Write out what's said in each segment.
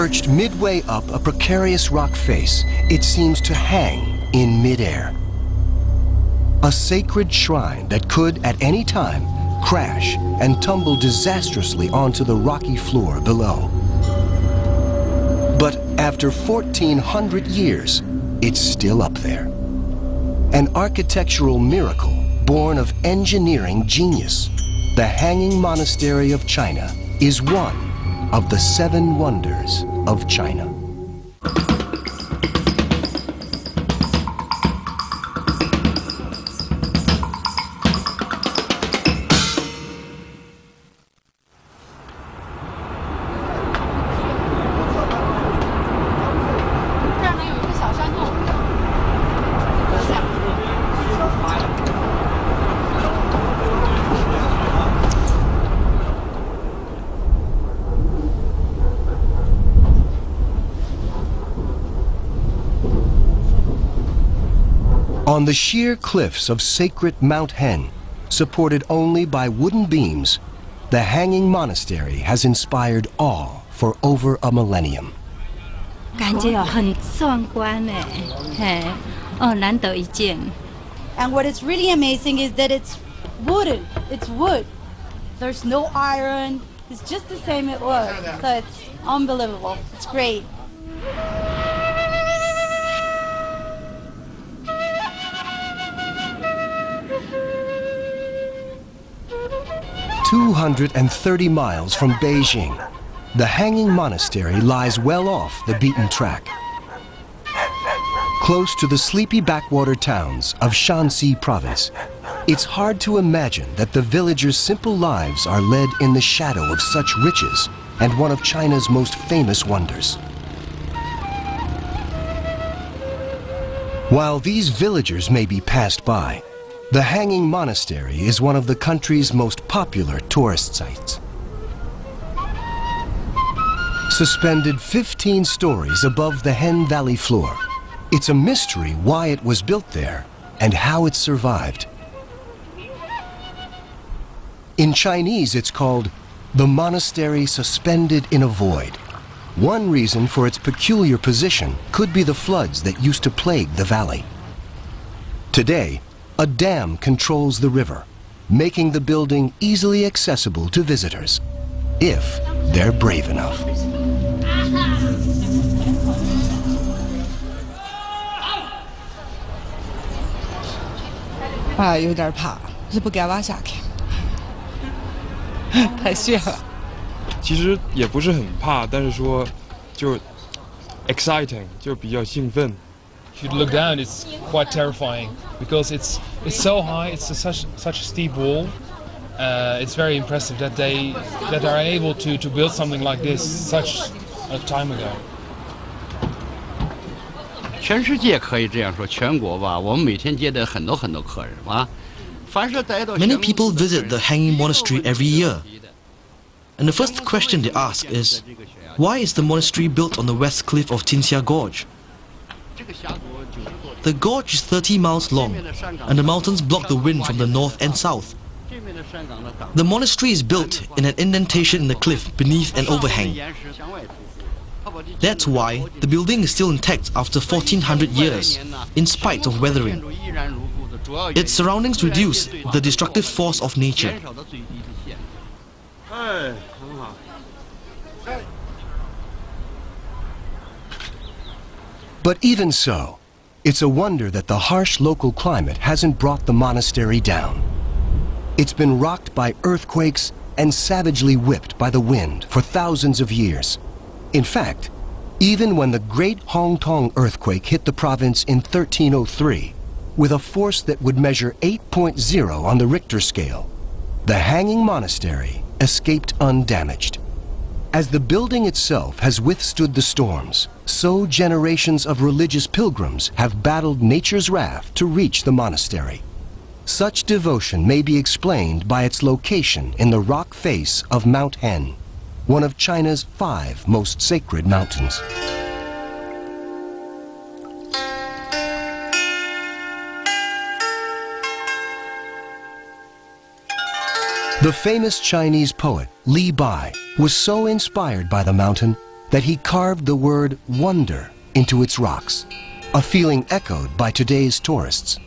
Perched midway up a precarious rock face, it seems to hang in midair. A sacred shrine that could, at any time, crash and tumble disastrously onto the rocky floor below. But after 1,400 years, it's still up there. An architectural miracle born of engineering genius. The Hanging Monastery of China is one of the 7 wonders of China. On the sheer cliffs of sacred Mount Hen, supported only by wooden beams, the Hanging Monastery has inspired awe for over a millennium. 感觉很壮观哎，嘿，哦，难得一见。And what is really amazing is that it's wooden. It's wood. There's no iron. It's just the same it was. So it's unbelievable. It's great. "230 miles from Beijing, the Hanging Monastery lies well off the beaten track. Close to the sleepy backwater towns of Shanxi province, it's hard to imagine that the villagers' simple lives are led in the shadow of such riches and one of China's most famous wonders. While these villagers may be passed by, the Hanging Monastery is one of the country's most popular tourist sites. Suspended 15 stories above the Hen Valley floor, it's a mystery why it was built there and how it survived. In Chinese, it's called the monastery suspended in a void. One reason for its peculiar position could be the floods that used to plague the valley. Today, a dam controls the river, making the building easily accessible to visitors, if they're brave enough. 啊，有点怕，是不敢往下看，太悬了。其实也不是很怕，但是说就 exciting， 就比较兴奋。 If you look down, it's quite terrifying because it's so high. It's such a steep wall. It's very impressive that they are able to build something like this such a time ago. 全世界可以这样说，全国吧，我们每天接待很多客人啊。凡是带到 Many people visit the Hanging Monastery every year. And the first question they ask is, why is the monastery built on the west cliff of Jinxia Gorge? The gorge is 30 miles long, and the mountains block the wind from the north and south. The monastery is built in an indentation in the cliff beneath an overhang. That's why the building is still intact after 1,400 years, in spite of weathering. Its surroundings reduce the destructive force of nature. But even so, it's a wonder that the harsh local climate hasn't brought the monastery down. It's been rocked by earthquakes and savagely whipped by the wind for thousands of years. In fact, even when the Great Hong Tong earthquake hit the province in 1303, with a force that would measure 8.0 on the Richter scale, the Hanging Monastery escaped undamaged. As the building itself has withstood the storms, so generations of religious pilgrims have battled nature's wrath to reach the monastery. Such devotion may be explained by its location in the rock face of Mount Hen, one of China's 5 most sacred mountains. The famous Chinese poet Li Bai was so inspired by the mountain that he carved the word wonder into its rocks, a feeling echoed by today's tourists.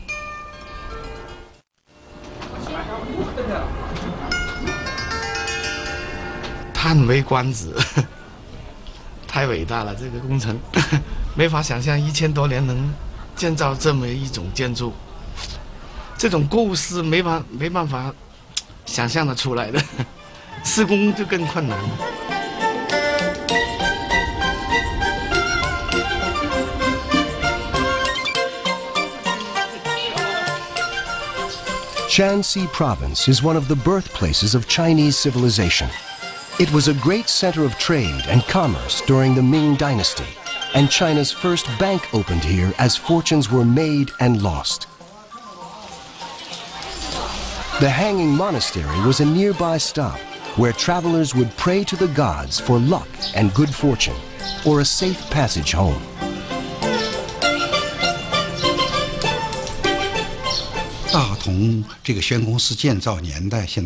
叹为观止，太伟大了！这个工程，没法想象1000多年能建造这么一种建筑，这种故事没办法想象得出来的，施工就更困难。 Shanxi Province is one of the birthplaces of Chinese civilization. It was a great center of trade and commerce during the Ming Dynasty, and China's first bank opened here as fortunes were made and lost. The Hanging Monastery was a nearby stop where travelers would pray to the gods for luck and good fortune, or a safe passage home.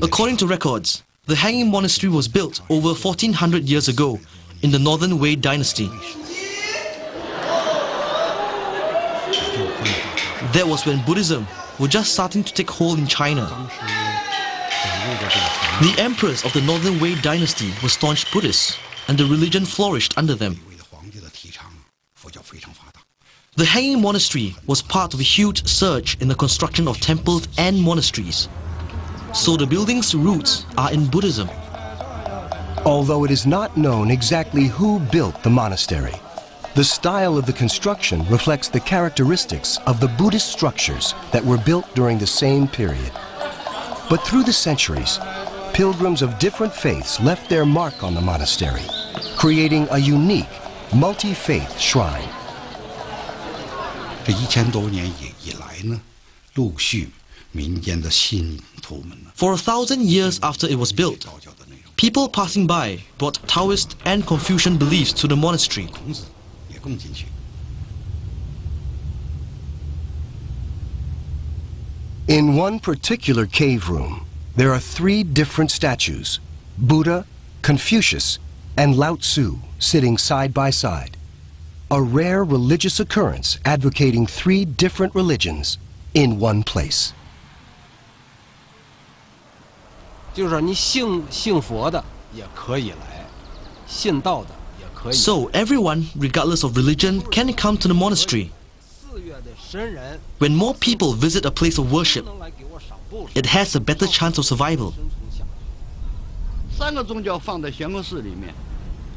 According to records, the Hanging Monastery was built over 1400 years ago in the Northern Wei Dynasty. That was when Buddhism was just starting to take hold in China. The emperors of the Northern Wei Dynasty were staunch Buddhists, and the religion flourished under them. The Hanging Monastery was part of a huge surge in the construction of temples and monasteries. So the building's roots are in Buddhism. Although it is not known exactly who built the monastery, the style of the construction reflects the characteristics of the Buddhist structures that were built during the same period. But through the centuries, pilgrims of different faiths left their mark on the monastery, creating a unique, multi-faith shrine. 这1000多年以来呢，陆续民间的信徒们呢。 For 1000 years after it was built, people passing by brought Taoist and Confucian beliefs to the monastery. 孔子也供进去。 In one particular cave room, there are 3 different statues: Buddha, Confucius, and Lao Tzu sitting side by side. A rare religious occurrence advocating 3 different religions in one place. 就是说，你信佛的也可以来，信道的也可以。 So everyone, regardless of religion, can come to the monastery. When more people visit a place of worship, it has a better chance of survival. 3个宗教放在悬空寺里面，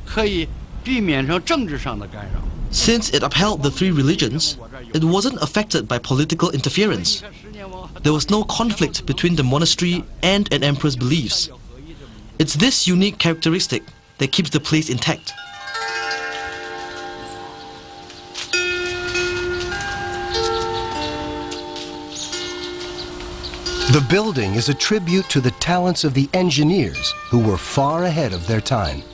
可以避免成政治上的干扰。 Since it upheld the 3 religions, it wasn't affected by political interference. There was no conflict between the monastery and an emperor's beliefs. It's this unique characteristic that keeps the place intact. The building is a tribute to the talents of the engineers who were far ahead of their time.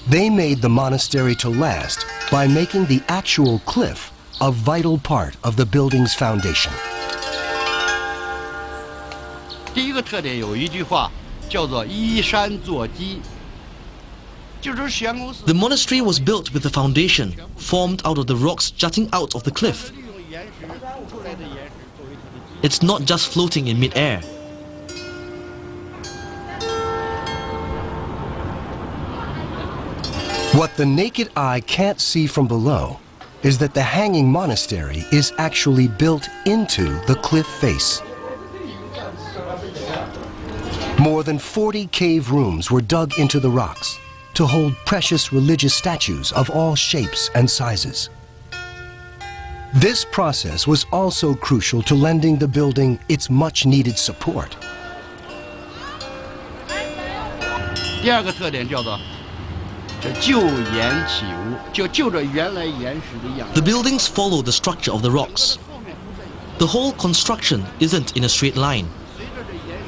They made the monastery to last by making the actual cliff a vital part of the building's foundation. 第一个特点有一句话叫做依山作基，就是悬空寺。 The monastery was built with a foundation formed out of the rocks jutting out of the cliff. It's not just floating in mid-air. What the naked eye can't see from below is that the Hanging Monastery is actually built into the cliff face. More than 40 cave rooms were dug into the rocks to hold precious religious statues of all shapes and sizes. This process was also crucial to lending the building its much-needed support. 第二个特点叫做就岩起屋，就着原来岩石的样子。 The buildings follow the structure of the rocks. The whole construction isn't in a straight line.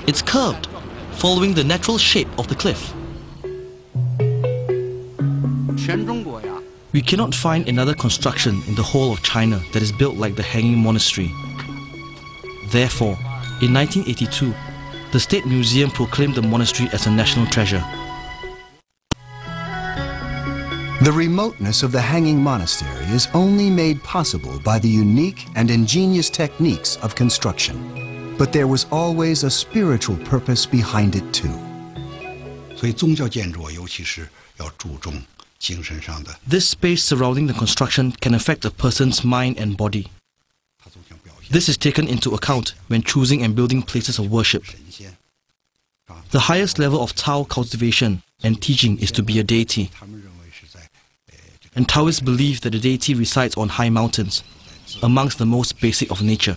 It's curved, following the natural shape of the cliff. 全中国呀。 We cannot find another construction in the whole of China that is built like the Hanging Monastery. Therefore, in 1982, the State Museum proclaimed the monastery as a national treasure. The remoteness of the hanging monastery is only made possible by the unique and ingenious techniques of construction. But there was always a spiritual purpose behind it too. 所以宗教建筑尤其是要注重精神上的。 This space surrounding the construction can affect a person's mind and body. This is taken into account when choosing and building places of worship. The highest level of Tao cultivation and teaching is to be a deity. And Taoists believe that the deity resides on high mountains, amongst the most basic of nature.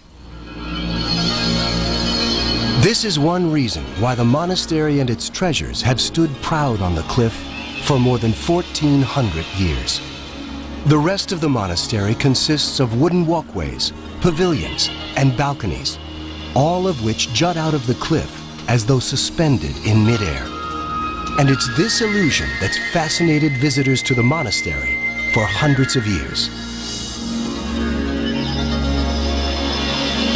This is one reason why the monastery and its treasures have stood proud on the cliff for more than 1,400 years. The rest of the monastery consists of wooden walkways, pavilions, and balconies, all of which jut out of the cliff as though suspended in midair. And it's this illusion that's fascinated visitors to the monastery for hundreds of years.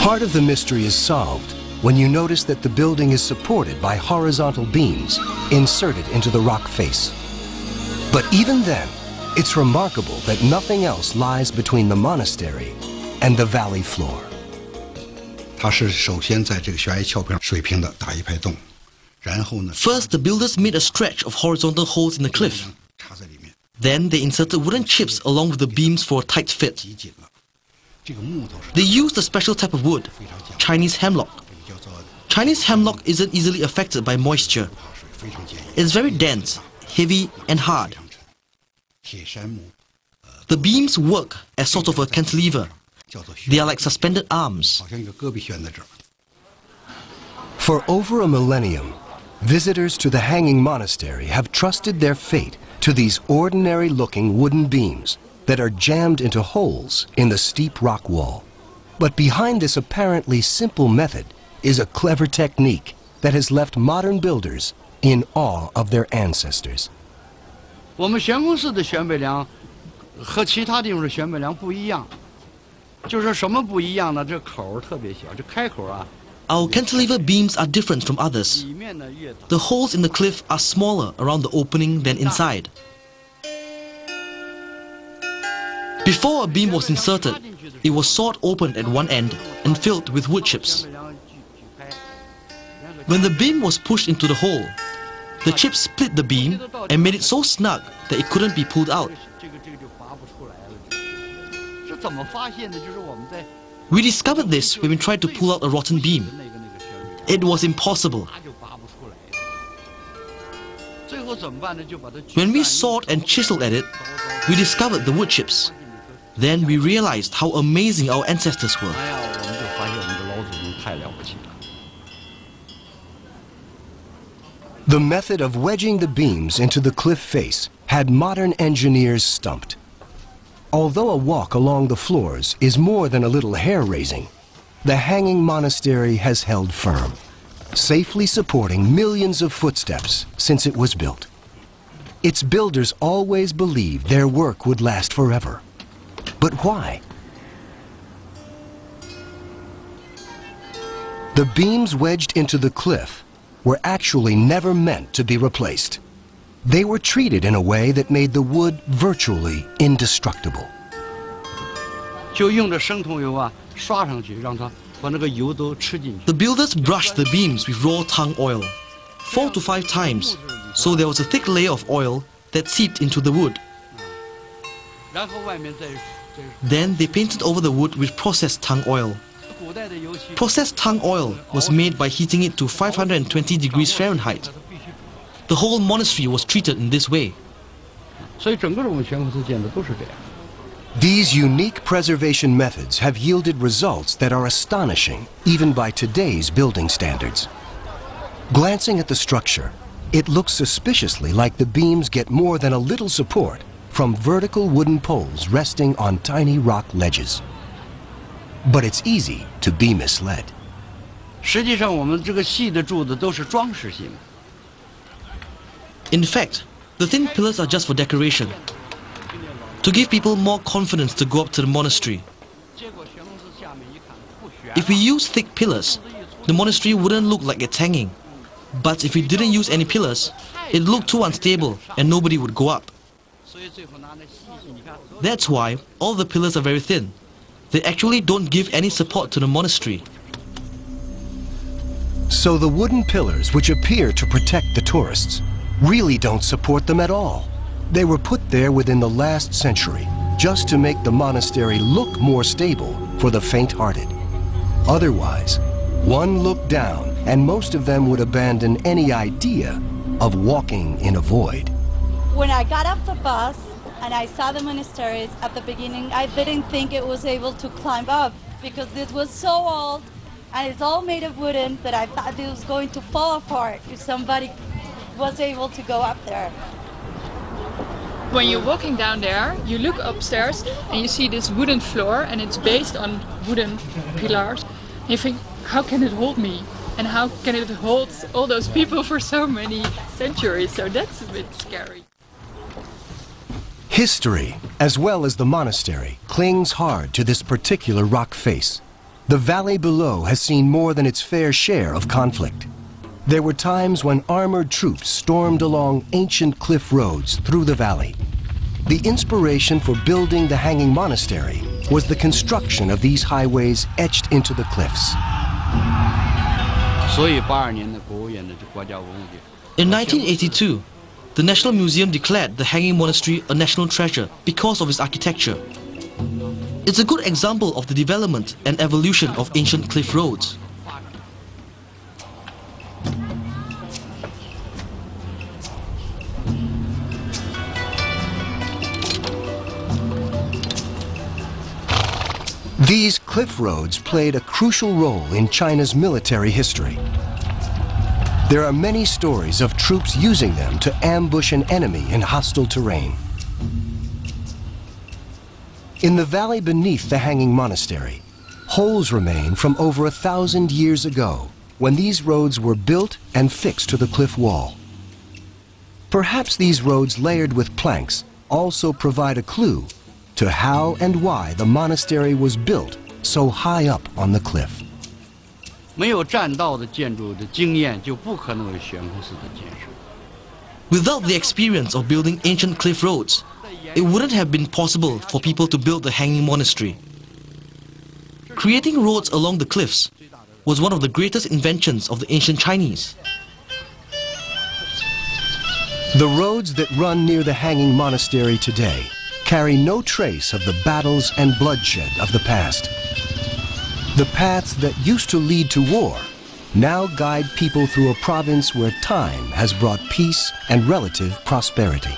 Part of the mystery is solved when you notice that the building is supported by horizontal beams inserted into the rock face. But even then, it's remarkable that nothing else lies between the monastery and the valley floor. 它是首先在这个悬崖峭壁上水平的打一排洞，然后呢 First, the builders made a stretch of horizontal holes in the cliff. Then they inserted wooden chips along with the beams for a tight fit. They used a special type of wood, Chinese hemlock. Chinese hemlock isn't easily affected by moisture. It's very dense, heavy and hard. The beams work as sort of a cantilever. They are like suspended arms. For over a millennium, visitors to the hanging monastery have trusted their fate to these ordinary-looking wooden beams that are jammed into holes in the steep rock wall. But behind this apparently simple method is a clever technique that has left modern builders in awe of their ancestors. 我们悬空寺的悬北梁和其他地方的悬北梁不一样，就是什么不一样呢？这口儿特别小，这开口啊。 Our cantilever beams are different from others. The holes in the cliff are smaller around the opening than inside. Before a beam was inserted, it was sawed open at one end and filled with wood chips. When the beam was pushed into the hole, the chips split the beam and made it so snug that it couldn't be pulled out. We discovered this when we tried to pull out a rotten beam. It was impossible. When we sawed and chiseled at it, we discovered the wood chips. Then we realized how amazing our ancestors were. The method of wedging the beams into the cliff face had modern engineers stumped. Although a walk along the floors is more than a little hair-raising, the hanging monastery has held firm, safely supporting millions of footsteps since it was built. Its builders always believed their work would last forever. But why? The beams wedged into the cliff were actually never meant to be replaced. They were treated in a way that made the wood virtually indestructible. 就用着生桐油啊，刷上去，让它把那个油都吃进去。 The builders brushed the beams with raw tung oil, 4 to 5 times, so there was a thick layer of oil that seeped into the wood. 然后外面再 Then they painted over the wood with processed tung oil. Processed tung oil was made by heating it to 520 degrees Fahrenheit. The whole monastery was treated in this way. 所以整个我们悬空寺建的都是这样。 These unique preservation methods have yielded results that are astonishing even by today's building standards. Glancing at the structure, it looks suspiciously like the beams get more than a little support from vertical wooden poles resting on tiny rock ledges. But it's easy to be misled. 实际上，我们这个细的柱子都是装饰性。 In fact, the thin pillars are just for decoration, to give people more confidence to go up to the monastery. If we use thick pillars, the monastery wouldn't look like it's hanging. But if we didn't use any pillars, it looked too unstable and nobody would go up. That's why all the pillars are very thin. They actually don't give any support to the monastery. So the wooden pillars, which appear to protect the tourists, really don't support them at all. They were put there within the last century, just to make the monastery look more stable for the faint-hearted. Otherwise, one look down and most of them would abandon any idea of walking in a void. When I got off the bus and I saw the monasteries at the beginning, I didn't think it was able to climb up because it was so old and it's all made of wooden that I thought it was going to fall apart if somebody was able to go up there. When you're walking down there, you look upstairs and you see this wooden floor and it's based on wooden pillars. And you think, how can it hold me? And how can it hold all those people for so many centuries? So that's a bit scary. History, as well as the monastery, clings hard to this particular rock face. The valley below has seen more than its fair share of conflict. There were times when armored troops stormed along ancient cliff roads through the valley. The inspiration for building the Hanging Monastery was the construction of these highways etched into the cliffs. In 1982, the National Museum declared the Hanging Monastery a national treasure because of its architecture. It's a good example of the development and evolution of ancient cliff roads. These cliff roads played a crucial role in China's military history. There are many stories of troops using them to ambush an enemy in hostile terrain. In the valley beneath the Hanging Monastery, holes remain from over 1,000 years ago when these roads were built and fixed to the cliff wall. Perhaps these roads layered with planks also provide a clue to how and why the monastery was built so high up on the cliff. Without the experience of building ancient cliff roads, it wouldn't have been possible for people to build the Hanging Monastery. Creating roads along the cliffs was one of the greatest inventions of the ancient Chinese. The roads that run near the Hanging Monastery today carry no trace of the battles and bloodshed of the past. The paths that used to lead to war now guide people through a province where time has brought peace and relative prosperity.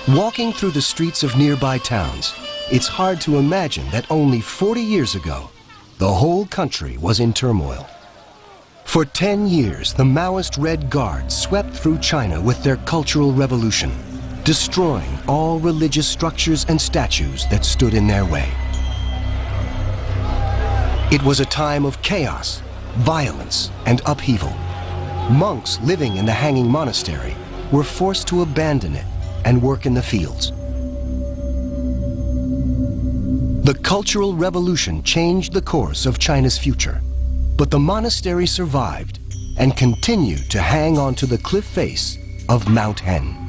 Walking through the streets of nearby towns, it's hard to imagine that only 40 years ago, the whole country was in turmoil. For 10 years, the Maoist Red Guard swept through China with their cultural revolution, destroying all religious structures and statues that stood in their way. It was a time of chaos, violence, and upheaval. Monks living in the Hanging Monastery were forced to abandon it and work in the fields. The Cultural Revolution changed the course of China's future, but the monastery survived and continued to hang onto the cliff face of Mount Hen.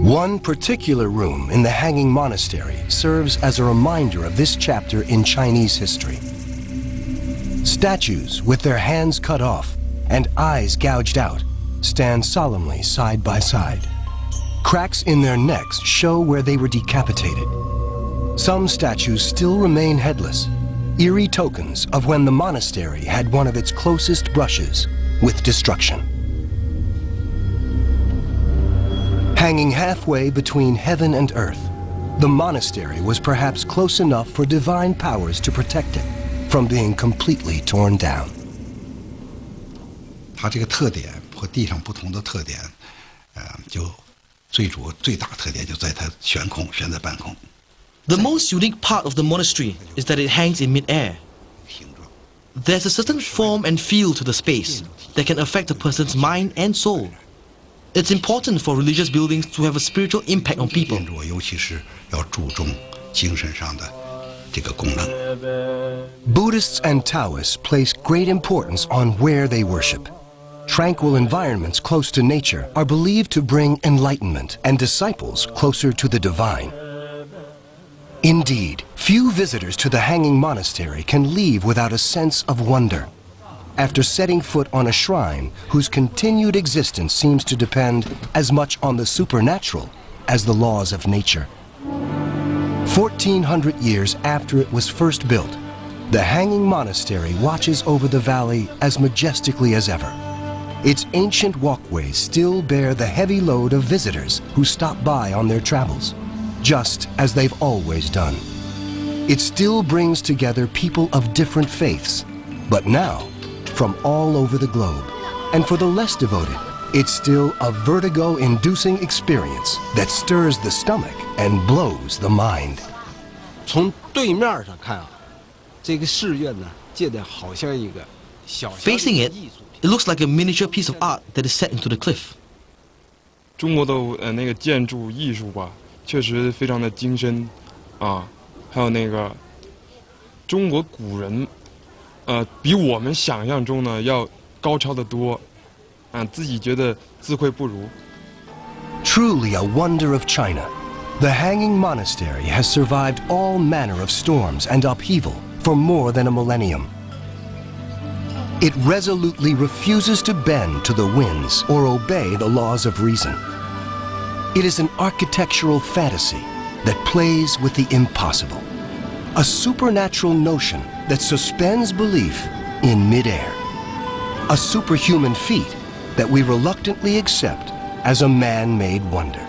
One particular room in the Hanging Monastery serves as a reminder of this chapter in Chinese history. Statues with their hands cut off and eyes gouged out stand solemnly side by side. Cracks in their necks show where they were decapitated. Some statues still remain headless, eerie tokens of when the monastery had one of its closest brushes with destruction. Hanging halfway between heaven and earth, the monastery was perhaps close enough for divine powers to protect it from being completely torn down. 它这个特点和地上不同的特点，就最大特点就在它悬在半空。 The most unique part of the monastery is that it hangs in mid-air. There's a certain form and feel to the space that can affect a person's mind and soul. It's important for religious buildings to have a spiritual impact on people. 尤其是要注重精神上的这个功能。 Buddhists and Taoists place great importance on where they worship. Tranquil environments close to nature are believed to bring enlightenment and disciples closer to the divine. Indeed, few visitors to the Hanging Monastery can leave without a sense of wonder after setting foot on a shrine whose continued existence seems to depend as much on the supernatural as the laws of nature. 1,400 years after it was first built, the Hanging Monastery watches over the valley as majestically as ever. Its ancient walkways still bear the heavy load of visitors who stop by on their travels, just as they've always done. It still brings together people of different faiths, but now from all over the globe. And for the less devoted, it's still a vertigo-inducing experience that stirs the stomach and blows the mind. 从对面上看啊，这个寺院呢，建得好像一个小。Facing it, it looks like a miniature piece of art that is set into the cliff. 中国的那个建筑艺术吧，确实非常的精深，啊，还有那个中国古人，比我们想象中呢要高超得多，啊，自己觉得自愧不如。Truly a wonder of China, the Hanging Monastery has survived all manner of storms and upheaval for more than a millennium. It resolutely refuses to bend to the winds or obey the laws of reason. It is an architectural fantasy that plays with the impossible, a supernatural notion that suspends belief in midair, a superhuman feat that we reluctantly accept as a man-made wonder.